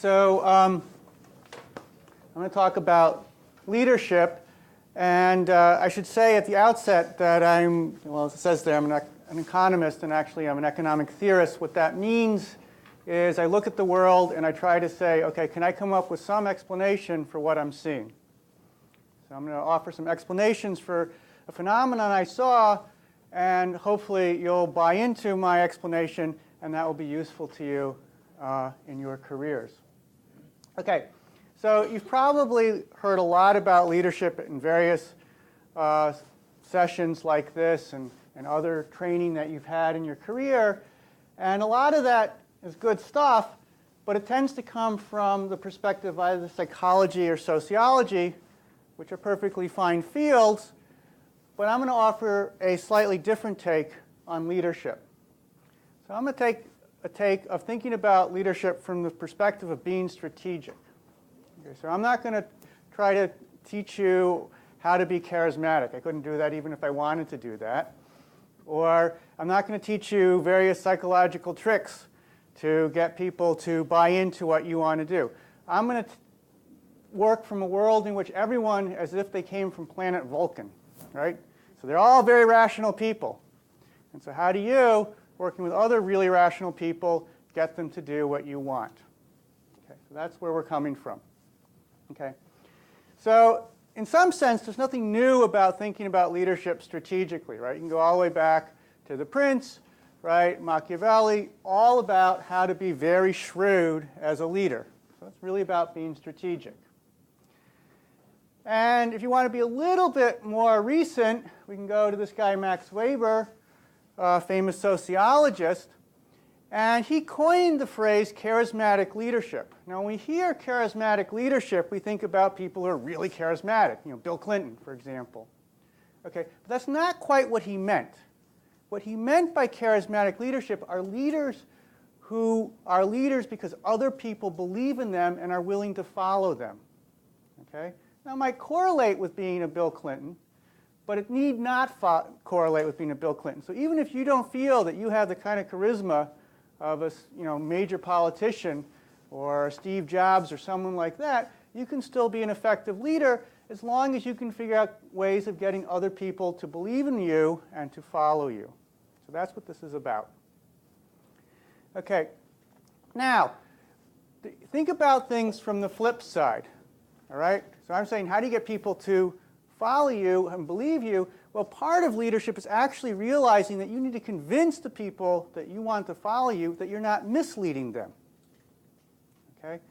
So I'm going to talk about leadership, and I should say at the outset that well, as it says there, I'm an economist, and actually I'm an economic theorist. What that means is I look at the world and I try to say, okay, can I come up with some explanation for what I'm seeing? So I'm going to offer some explanations for a phenomenon I saw, and hopefully you'll buy into my explanation, and that will be useful to you in your careers. Okay, so you've probably heard a lot about leadership in various sessions like this and other training that you've had in your career, and a lot of that is good stuff, but it tends to come from the perspective of either psychology or sociology, which are perfectly fine fields, but I'm going to offer a slightly different take on leadership. So I'm going to take a take of thinking about leadership from the perspective of being strategic. Okay, so I'm not going to try to teach you how to be charismatic. I couldn't do that even if I wanted to do that. Or I'm not going to teach you various psychological tricks to get people to buy into what you want to do. I'm going to work from a world in which everyone, as if they came from planet Vulcan, right? So they're all very rational people. And so how do you, working with other really rational people, get them to do what you want? Okay, so that's where we're coming from. Okay, so in some sense, there's nothing new about thinking about leadership strategically, right? You can go all the way back to the Prince, right? Machiavelli, all about how to be very shrewd as a leader. So it's really about being strategic. And if you want to be a little bit more recent, we can go to this guy Max Weber, a famous sociologist, and he coined the phrase charismatic leadership. Now, when we hear charismatic leadership, we think about people who are really charismatic, Bill Clinton, for example. Okay, but that's not quite what he meant. What he meant by charismatic leadership are leaders who are leaders because other people believe in them and are willing to follow them. Okay? Now, it might correlate with being a Bill Clinton, but it need not correlate with being a Bill Clinton. So even if you don't feel that you have the kind of charisma of a major politician or Steve Jobs or someone like that, you can still be an effective leader as long as you can figure out ways of getting other people to believe in you and to follow you. So that's what this is about. Okay, now think about things from the flip side. All right? So I'm saying, how do you get people to follow you and believe you? Well, part of leadership is actually realizing that you need to convince the people that you want to follow you that you're not misleading them. Okay?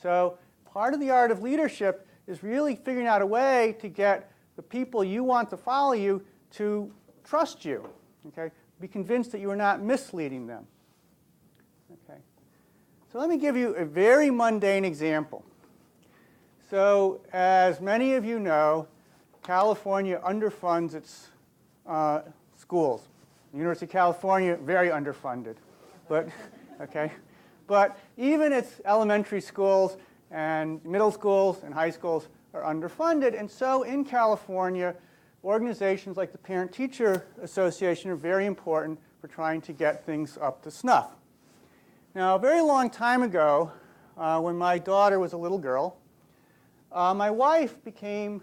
So part of the art of leadership is really figuring out a way to get the people you want to follow you to trust you. Okay? Be convinced that you are not misleading them. Okay? So let me give you a very mundane example. So as many of you know, California underfunds its schools. The University of California, very underfunded. But, okay? But even its elementary schools and middle schools and high schools are underfunded. And so in California, organizations like the Parent-Teacher Association are very important for trying to get things up to snuff. Now, a very long time ago, when my daughter was a little girl, my wife became,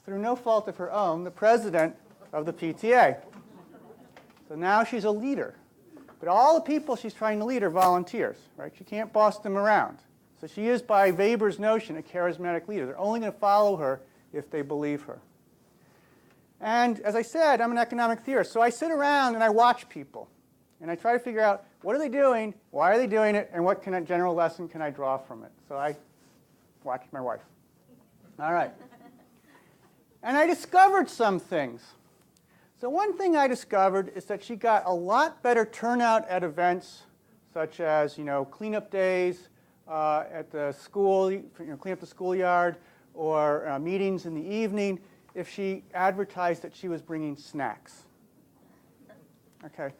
through no fault of her own, the president of the PTA. So now she's a leader. But all the people she's trying to lead are volunteers, right? She can't boss them around. So she is, by Weber's notion, a charismatic leader. They're only going to follow her if they believe her. And as I said, I'm an economic theorist. So I sit around and I watch people. And I try to figure out, what are they doing? Why are they doing it? And what general lesson can I draw from it? So I watched my wife. All right. And I discovered some things. So one thing I discovered is that she got a lot better turnout at events such as, cleanup days at the school, clean up the schoolyard, or meetings in the evening if she advertised that she was bringing snacks. Okay.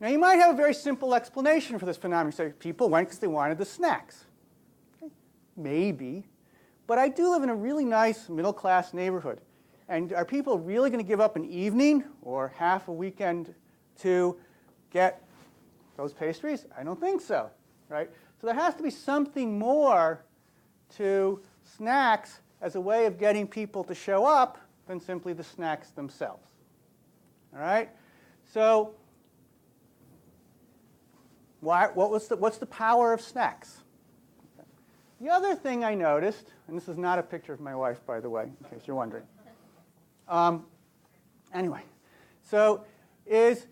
Now you might have a very simple explanation for this phenomenon. You say people went because they wanted the snacks. Okay. Maybe. But I do live in a really nice middle-class neighborhood. And are people really going to give up an evening or half a weekend to get those pastries? I don't think so, right? So there has to be something more to snacks as a way of getting people to show up than simply the snacks themselves. All right? So what's the power of snacks? Okay. The other thing I noticed, and this is not a picture of my wife, by the way, in case you're wondering. Anyway, so is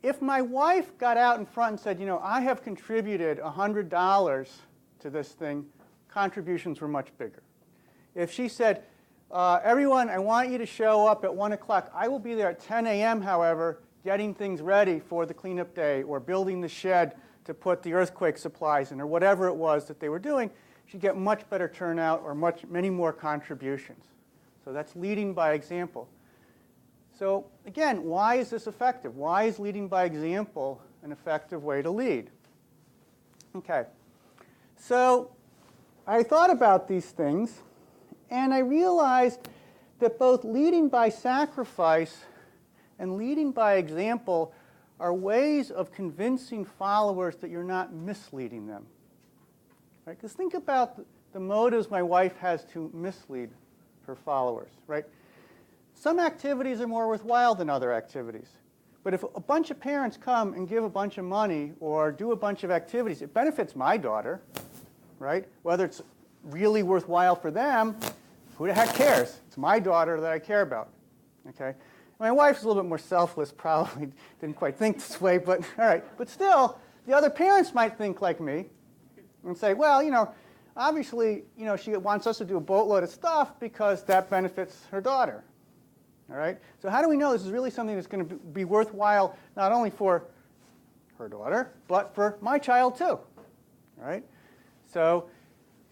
if my wife got out in front and said, I have contributed $100 to this thing, contributions were much bigger. If she said, everyone, I want you to show up at 1 o'clock. I will be there at 10 a.m., however, getting things ready for the cleanup day or building the shed to put the earthquake supplies in or whatever it was that they were doing, she'd get much better turnout or many more contributions. So that's leading by example. So again, why is this effective? Why is leading by example an effective way to lead? Okay, so I thought about these things, and I realized that both leading by sacrifice and leading by example are ways of convincing followers that you're not misleading them. Right? Because think about the motives my wife has to mislead her followers. Right? Some activities are more worthwhile than other activities. But if a bunch of parents come and give a bunch of money or do a bunch of activities, it benefits my daughter. Right? Whether it's really worthwhile for them, who the heck cares? It's my daughter that I care about. Okay? My wife's a little bit more selfless, probably didn't quite think this way, but all right. But still, the other parents might think like me and say, well, obviously, she wants us to do a boatload of stuff because that benefits her daughter. All right? So how do we know this is really something that's going to be worthwhile not only for her daughter, but for my child too? All right? So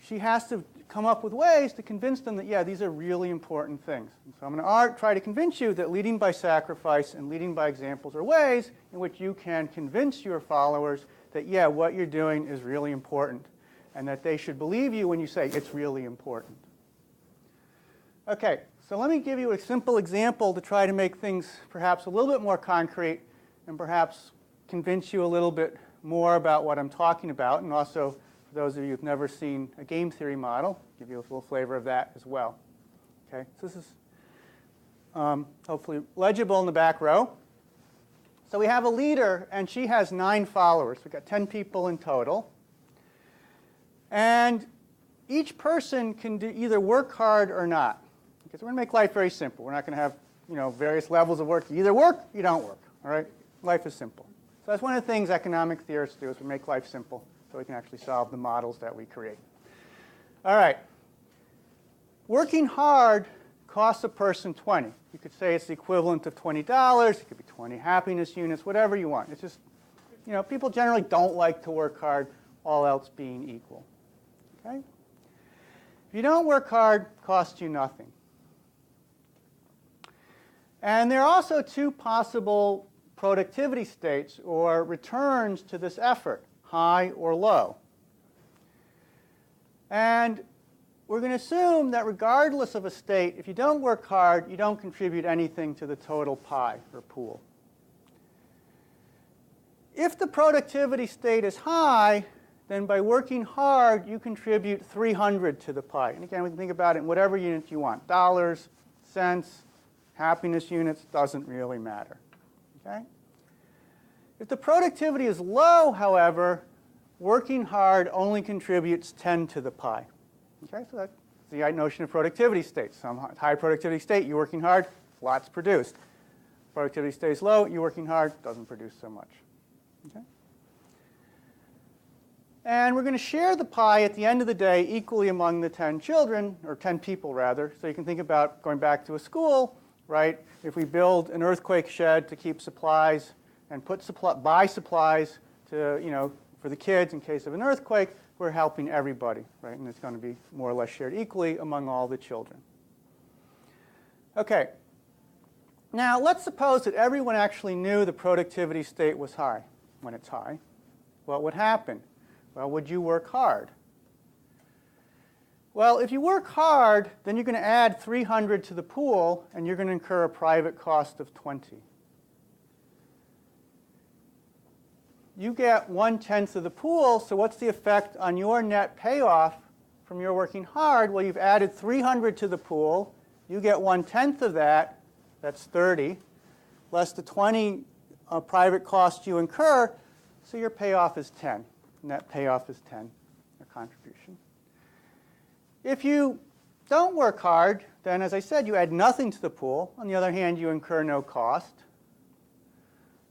she has to come up with ways to convince them that, yeah, these are really important things. And so I'm going to try to convince you that leading by sacrifice and leading by examples are ways in which you can convince your followers that, yeah, what you're doing is really important and that they should believe you when you say it's really important. Okay, so let me give you a simple example to try to make things perhaps a little bit more concrete and perhaps convince you a little bit more about what I'm talking about, and also for those of you who've never seen a game theory model, give you a little flavor of that as well. Okay, so this is hopefully legible in the back row. So we have a leader, and she has 9 followers. We've got 10 people in total. And each person can either work hard or not. Because we're going to make life very simple. We're not going to have various levels of work. You either work, you don't work. All right? Life is simple. So that's one of the things economic theorists do, is we make life simple so we can actually solve the models that we create. All right. Working hard costs a person 20. You could say it's the equivalent of $20. It could be 20 happiness units, whatever you want. It's just, people generally don't like to work hard, all else being equal. Okay? If you don't work hard, it costs you nothing. And there are also 2 possible productivity states or returns to this effort, high or low. And we're going to assume that regardless of a state, if you don't work hard, you don't contribute anything to the total pie or pool. If the productivity state is high, then by working hard, you contribute 300 to the pie. And again, we can think about it in whatever unit you want. Dollars, cents, happiness units, doesn't really matter. Okay? If the productivity is low, however, working hard only contributes 10 to the pie. Okay, so that's the notion of productivity states. Some high productivity state, you're working hard, lots produced. Productivity stays low, you're working hard, doesn't produce so much. Okay? And we're going to share the pie at the end of the day equally among the 10 children, or 10 people rather. So you can think about going back to a school, right? If we build an earthquake shed to keep supplies and buy supplies to, for the kids in case of an earthquake, we're helping everybody, right? And it's going to be more or less shared equally among all the children. Okay. Now, let's suppose that everyone actually knew the productivity state was high. When it's high, what would happen? Well, would you work hard? Well, if you work hard, then you're going to add 300 to the pool, and you're going to incur a private cost of 20. you get 1/10 of the pool, so what's the effect on your net payoff from your working hard? Well, you've added 300 to the pool. You get 1/10 of that, that's 30, less the 20 private costs you incur, so your payoff is 10. Net payoff is 10, your contribution. If you don't work hard, then as I said, you add nothing to the pool. On the other hand, you incur no cost.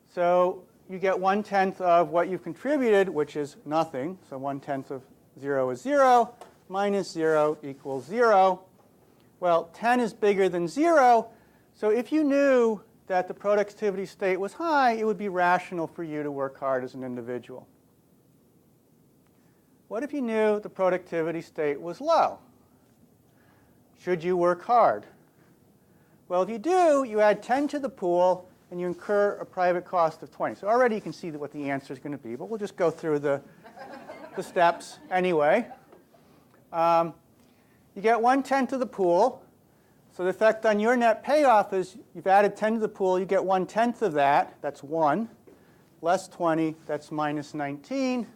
So you get 1/10 of what you've contributed, which is nothing. So 1/10 of 0 is 0, minus 0 equals 0. Well, 10 is bigger than 0, so if you knew that the productivity state was high, it would be rational for you to work hard as an individual. What if you knew the productivity state was low? Should you work hard? Well, if you do, you add 10 to the pool, and you incur a private cost of 20. So already you can see what the answer is going to be, but we'll just go through the steps anyway. You get 1/10 of the pool. So the effect on your net payoff is you've added 10 to the pool, you get 1/10 of that, that's 1, less 20, that's minus 19.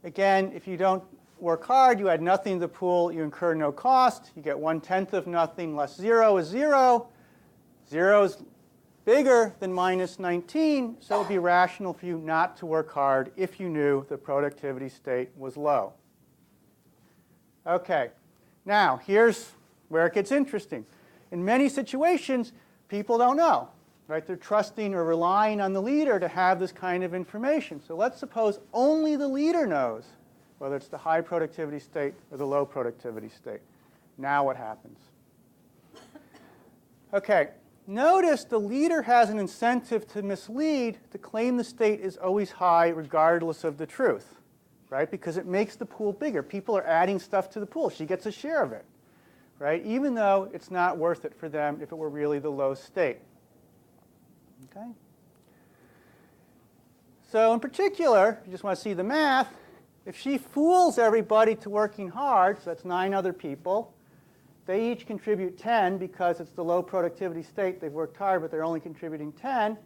Again, if you don't work hard, you add nothing to the pool, you incur no cost, you get 1/10 of nothing, less 0 is 0. 0 is bigger than minus 19, so it would be rational for you not to work hard if you knew the productivity state was low. Okay, now here's where it gets interesting. In many situations, people don't know, right? They're trusting or relying on the leader to have this kind of information. So let's suppose only the leader knows whether it's the high productivity state or the low productivity state. Now what happens? Okay, notice the leader has an incentive to mislead, to claim the state is always high regardless of the truth, right? Because it makes the pool bigger. People are adding stuff to the pool. She gets a share of it, right? Even though it's not worth it for them if it were really the low state. Okay? So in particular, you just want to see the math. If she fools everybody to working hard, so that's 9 other people, they each contribute 10 because it's the low productivity state. They've worked hard, but they're only contributing 10.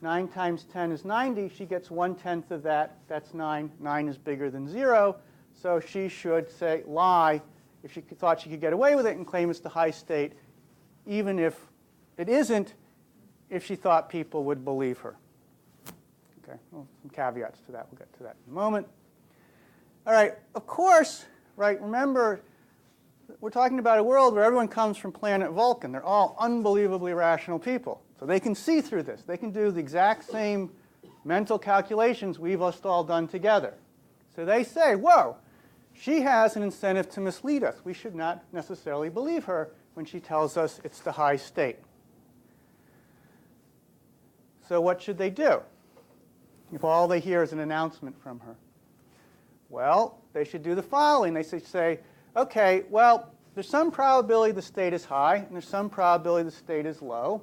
9 times 10 is 90. She gets 1/10 of that. That's 9. 9 is bigger than 0. So she should say lie if she thought she could get away with it and claim it's the high state, even if it isn't, if she thought people would believe her. Okay, well, some caveats to that. We'll get to that in a moment. All right, of course, right, remember, we're talking about a world where everyone comes from planet Vulcan. They're all unbelievably rational people. So they can see through this. They can do the exact same mental calculations we've all done together. So they say, whoa, she has an incentive to mislead us. We should not necessarily believe her when she tells us it's the high state. So what should they do if all they hear is an announcement from her? Well, they should do the following. They should say, okay, well, there's some probability the state is high, and there's some probability the state is low.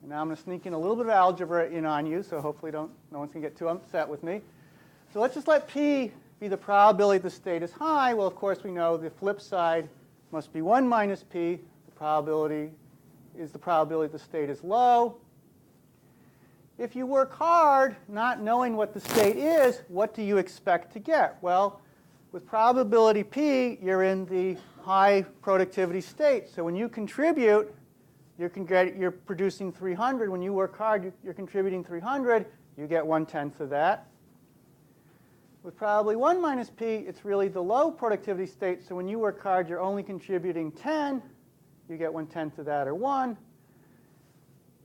And now I'm going to sneak in a little bit of algebra in on you, so hopefully no one's going to get too upset with me. So let's just let P be the probability the state is high. Well, of course, we know the flip side must be 1 minus P. The probability is the probability the state is low. If you work hard, not knowing what the state is, what do you expect to get? Well, with probability P, you're in the high productivity state. So when you contribute, you're producing 300. When you work hard, you're contributing 300. You get 1/10 of that. With probability 1 minus P, it's really the low productivity state. So when you work hard, you're only contributing 10. You get 1/10 of that, or 1.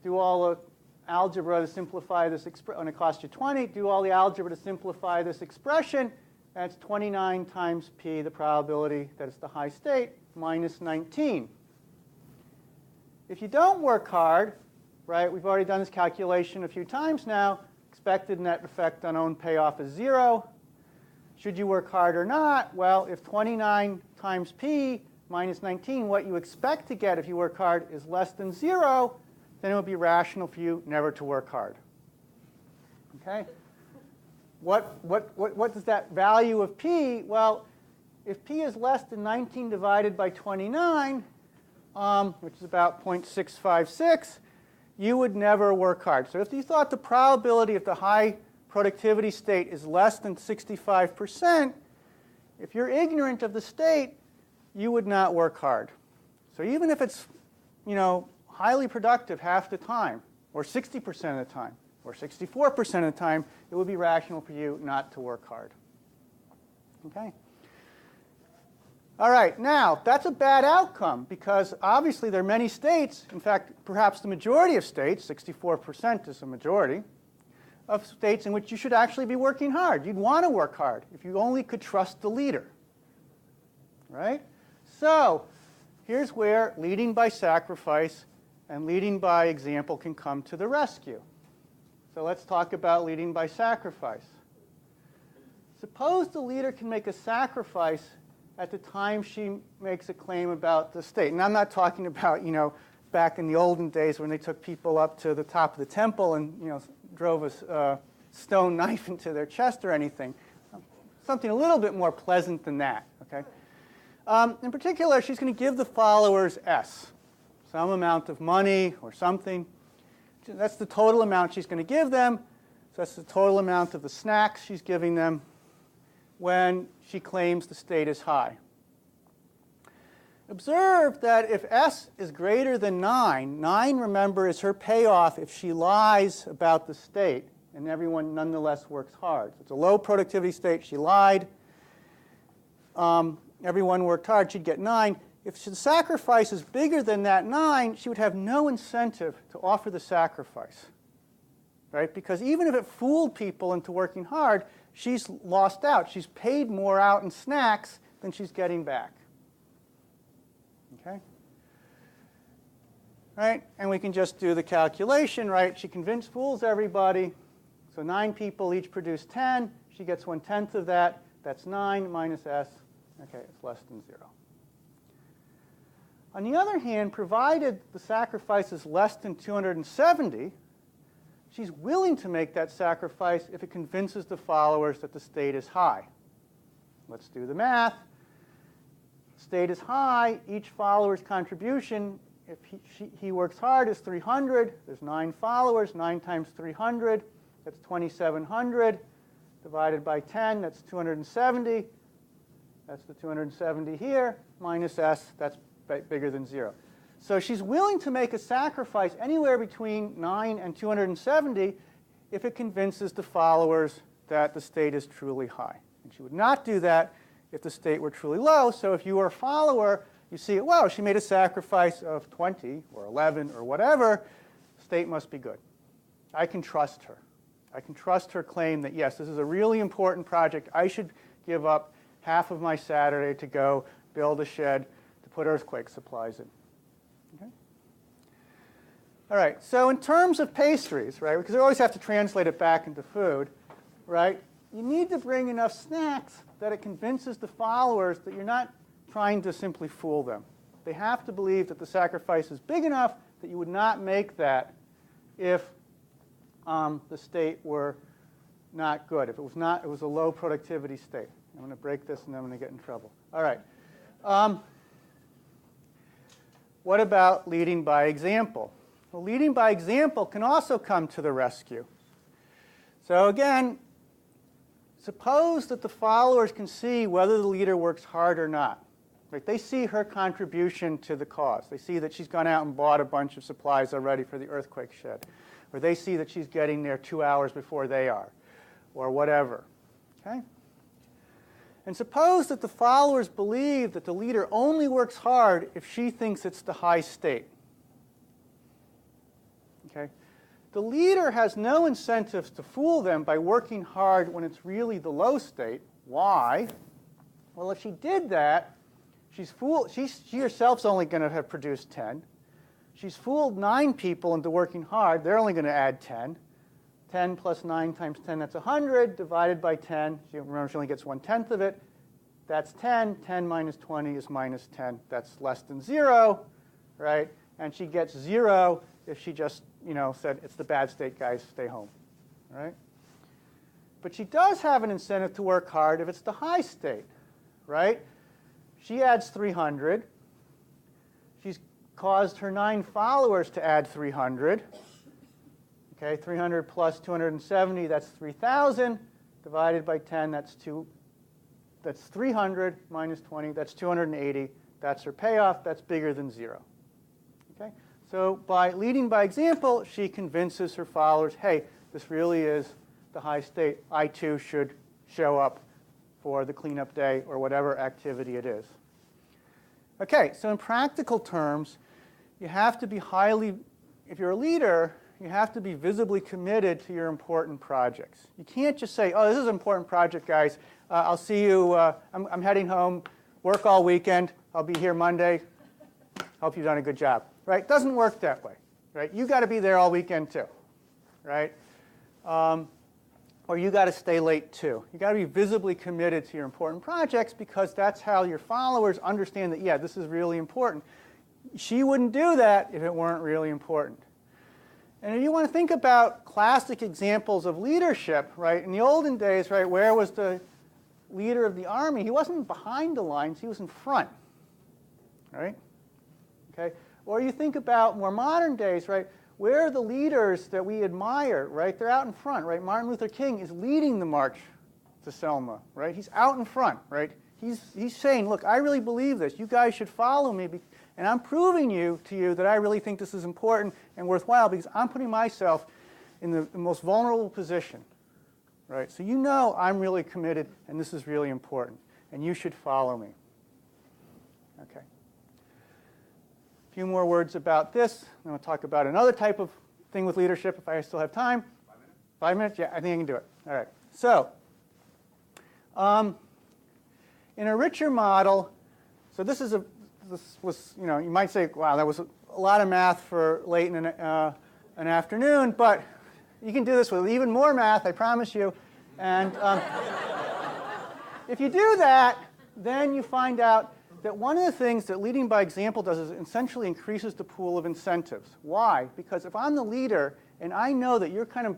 Do all the algebra to simplify this expression, and it costs you 20. Do all the algebra to simplify this expression. That's 29 times P, the probability that it's the high state, minus 19. If you don't work hard, right, we've already done this calculation a few times now, expected net effect on own payoff is 0. Should you work hard or not? Well, if 29 times P minus 19, what you expect to get if you work hard is less than 0, then it would be rational for you never to work hard. Okay? What is that value of P? Well, if P is less than 19 divided by 29, which is about 0.656, you would never work hard. So if you thought the probability of the high productivity state is less than 65%, if you're ignorant of the state, you would not work hard. So even if it's, highly productive half the time, or 60% of the time, or 64% of the time, it would be rational for you not to work hard. Okay? All right, now, that's a bad outcome because obviously there are many states, in fact, perhaps the majority of states, 64% is a majority, of states in which you should actually be working hard. You'd want to work hard if you only could trust the leader. Right? So, here's where leading by sacrifice and leading by example can come to the rescue. So let's talk about leading by sacrifice. Suppose the leader can make a sacrifice at the time she makes a claim about the state. And I'm not talking about, back in the olden days when they took people up to the top of the temple and, drove a stone knife into their chest or anything. Something a little bit more pleasant than that, okay? In particular, she's going to give the followers S, some amount of money or something. That's the total amount she's going to give them. So that's the total amount of the snacks she's giving them when she claims the state is high. Observe that if S is greater than 9, 9, remember, is her payoff if she lies about the state and everyone nonetheless works hard. So it's a low productivity state. She lied. Everyone worked hard. She'd get 9. If the sacrifice is bigger than that 9, she would have no incentive to offer the sacrifice. Right? Because even if it fooled people into working hard, she's lost out. She's paid more out in snacks than she's getting back. Okay? Right? And we can just do the calculation, right? She fools everybody. So 9 people each produce 10. She gets 1/10 of that. That's 9 minus S. Okay, it's less than 0. On the other hand, provided the sacrifice is less than 270, she's willing to make that sacrifice if it convinces the followers that the state is high. Let's do the math. State is high. Each follower's contribution, if he works hard, is 300. There's 9 followers. 9 times 300, that's 2,700. Divided by 10, that's 270. That's the 270 here. Minus S, that's bigger than 0. So she's willing to make a sacrifice anywhere between 9 and 270 if it convinces the followers that the state is truly high. And she would not do that if the state were truly low. So if you were a follower, you see, wow, she made a sacrifice of 20 or 11 or whatever, the state must be good. I can trust her. I can trust her claim that, yes, this is a really important project. I should give up half of my Saturday to go build a shed to put earthquake supplies in. Okay? All right, so in terms of pastries, right, because we always have to translate it back into food, right, you need to bring enough snacks that it convinces the followers that you're not trying to simply fool them. They have to believe that the sacrifice is big enough that you would not make that if the state were not good. If it was not, it was a low productivity state. I'm going to break this and then I'm going to get in trouble. All right. What about leading by example? Well, leading by example can also come to the rescue. So again, suppose that the followers can see whether the leader works hard or not. Right? They see her contribution to the cause. They see that she's gone out and bought a bunch of supplies already for the earthquake shed. Or they see that she's getting there 2 hours before they are, or whatever. Okay? And suppose that the followers believe that the leader only works hard if she thinks it's the high state. Okay? The leader has no incentives to fool them by working hard when it's really the low state. Why? Well, if she did that, she herself's only going to have produced 10. She's fooled 9 people into working hard. They're only going to add 10. 10 plus 9 times 10, that's 100, divided by 10. Remember, she only gets 1/10 of it. That's 10. 10 minus 20 is minus 10. That's less than 0, right? And she gets 0 if she just, said, it's the bad state, guys, stay home, right? But she does have an incentive to work hard if it's the high state, right? She adds 300. She's caused her 9 followers to add 300. Okay, 300 plus 270, that's 3,000. Divided by 10, that's 300 minus 20, that's 280. That's her payoff. That's bigger than 0. Okay? So by leading by example, she convinces her followers, hey, this really is the high state. I too should show up for the cleanup day or whatever activity it is. Okay, so in practical terms, you have to be if you're a leader, you have to be visibly committed to your important projects. You can't just say, oh, this is an important project, guys. I'll see you. I'm heading home, work all weekend. I'll be here Monday. Hope you've done a good job. Right? Doesn't work that way. Right? You got to be there all weekend too. Right? Or you got to stay late too. You got to be visibly committed to your important projects because that's how your followers understand that, yeah, this is really important. She wouldn't do that if it weren't really important. And if you want to think about classic examples of leadership, right? In the olden days, right, where was the leader of the army? He wasn't behind the lines, he was in front. Right? Okay? Or you think about more modern days, right? Where are the leaders that we admire, right? They're out in front, right? Martin Luther King is leading the march to Selma, right? He's out in front, right? He's saying, look, I really believe this. You guys should follow me, and I'm proving to you that I really think this is important and worthwhile because I'm putting myself in the most vulnerable position, right? So you know I'm really committed, and this is really important, and you should follow me. Okay. A few more words about this. Then we'll talk about another type of thing with leadership if I still have time. 5 minutes? 5 minutes? Yeah, I think I can do it. All right. So, in a richer model, so this was, you know, you might say, wow, that was a lot of math for late in an afternoon, but you can do this with even more math, I promise you. And if you do that, then you find out that one of the things that leading by example does is essentially increases the pool of incentives. Why? Because if I'm the leader and I know that you're kind of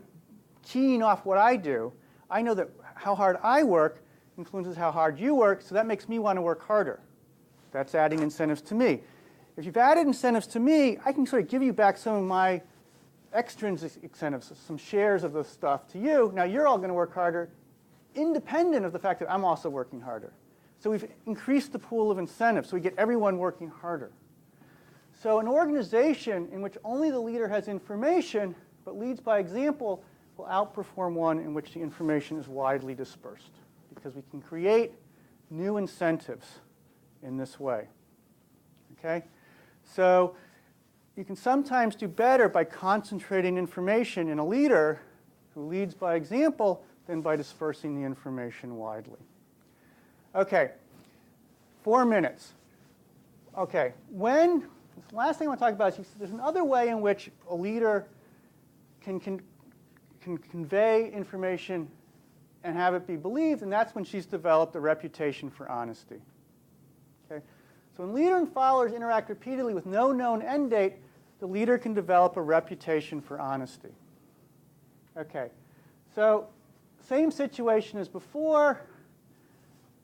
keying off what I do, I know that how hard I work influences how hard you work, so that makes me want to work harder. That's adding incentives to me. If you've added incentives to me, I can sort of give you back some of my extrinsic incentives, some shares of the stuff to you. Now you're all going to work harder, independent of the fact that I'm also working harder. So we've increased the pool of incentives, so we get everyone working harder. So an organization in which only the leader has information, but leads by example, will outperform one in which the information is widely dispersed, because we can create new incentives in this way. Okay? So you can sometimes do better by concentrating information in a leader who leads by example than by dispersing the information widely. Okay, 4 minutes. Okay, the last thing I want to talk about is there's another way in which a leader can convey information and have it be believed, and that's when she's developed a reputation for honesty. Okay? So when leader and followers interact repeatedly with no known end date, the leader can develop a reputation for honesty. Okay, so same situation as before.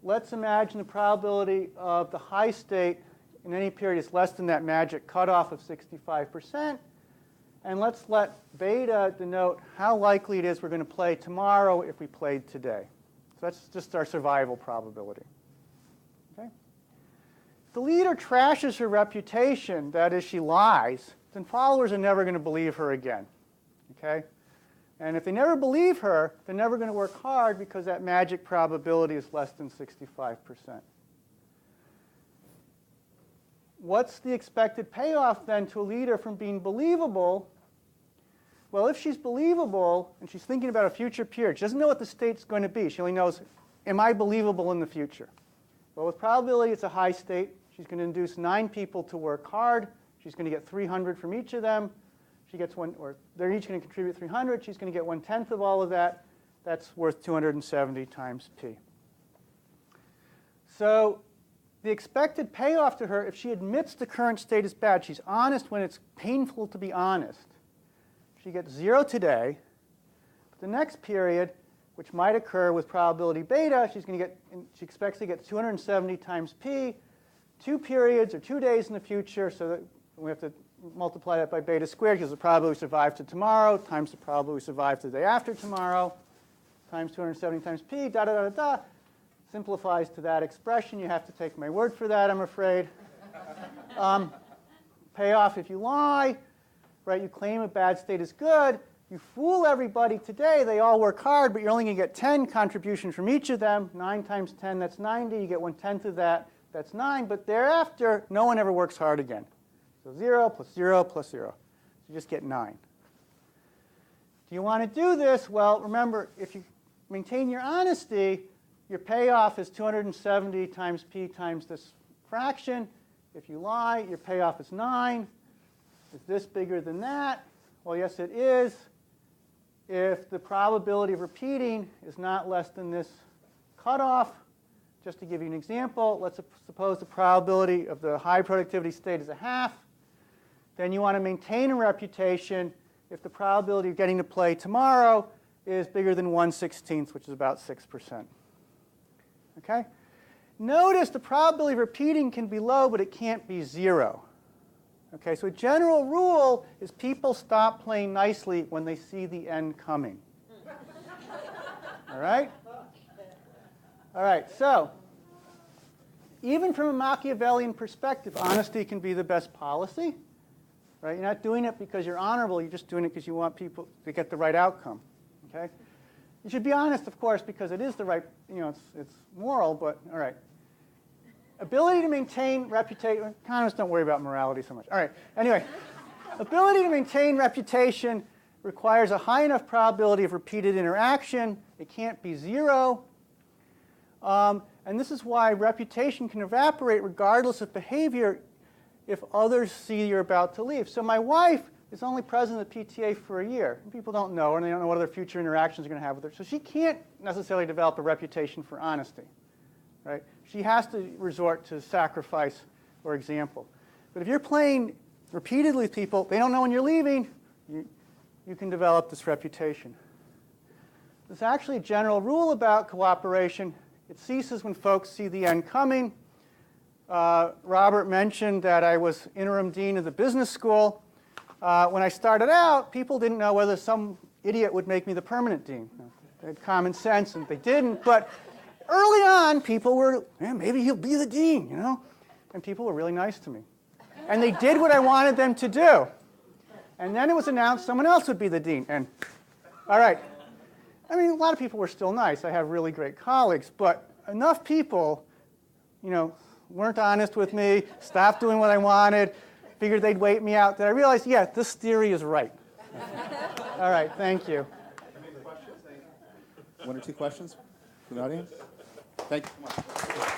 Let's imagine the probability of the high state in any period is less than that magic cutoff of 65%. And let's let beta denote how likely it is we're going to play tomorrow if we played today. So that's just our survival probability. Okay? If the leader trashes her reputation, that is, she lies, then followers are never going to believe her again. Okay? And if they never believe her, they're never going to work hard because that magic probability is less than 65%. What's the expected payoff then to a leader from being believable? Well, if she's believable and she's thinking about a future period, she doesn't know what the state's going to be. She only knows, am I believable in the future? Well, with probability, it's a high state. She's going to induce 9 people to work hard. She's going to get 300 from each of them. She gets one, or they're each going to contribute 300. She's going to get 1/10 of all of that. That's worth 270 times P. So the expected payoff to her, if she admits the current state is bad, she's honest when it's painful to be honest, she gets 0 today. But the next period, which might occur with probability beta, she expects to get 270 times P, 2 periods or 2 days in the future, so that we have to multiply that by beta squared because the probability we survive to tomorrow times the probability we survive to the day after tomorrow times 270 times p, da da da da da. Simplifies to that expression. You have to take my word for that, I'm afraid. Payoff if you lie, right? You claim a bad state is good. You fool everybody today. They all work hard, but you're only going to get 10 contributions from each of them. 9 times 10, that's 90. You get 1/10 of that. That's 9. But thereafter, no one ever works hard again. So 0 plus 0 plus 0. So you just get 9. Do you want to do this? Well, remember, if you maintain your honesty, your payoff is 270 times p times this fraction. If you lie, your payoff is 9. Is this bigger than that? Well, yes, it is. If the probability of repeating is not less than this cutoff, just to give you an example, let's suppose the probability of the high productivity state is 1/2. Then you want to maintain a reputation if the probability of getting to play tomorrow is bigger than 1/16, which is about 6%. Okay? Notice the probability of repeating can be low, but it can't be 0. Okay, so a general rule is people stop playing nicely when they see the end coming. All right? All right, so even from a Machiavellian perspective, honesty can be the best policy. Right? You're not doing it because you're honorable. You're just doing it because you want people to get the right outcome. Okay? You should be honest, of course, because it is the right, it's moral, but all right. Ability to maintain reputation. Economists don't worry about morality so much. All right. Anyway, ability to maintain reputation requires a high enough probability of repeated interaction. It can't be 0. And this is why reputation can evaporate regardless of behavior if others see you're about to leave. So my wife is only president of the PTA for a year. And people don't know her, and they don't know what other future interactions are going to have with her. So she can't necessarily develop a reputation for honesty. Right? She has to resort to sacrifice or example. But if you're playing repeatedly with people, they don't know when you're leaving, you can develop this reputation. There's actually a general rule about cooperation. It ceases when folks see the end coming. Robert mentioned that I was interim dean of the business school. When I started out, people didn't know whether some idiot would make me the permanent dean. They had common sense, and they didn't. But early on, people were, maybe he'll be the dean, And people were really nice to me. And they did what I wanted them to do. And then it was announced someone else would be the dean. And, all right. I mean, a lot of people were still nice. I have really great colleagues. But enough people, weren't honest with me, stopped doing what I wanted, figured they'd wait me out, that I realized, yeah, this theory is right. All right, thank you. One or two questions from the audience? Thank you.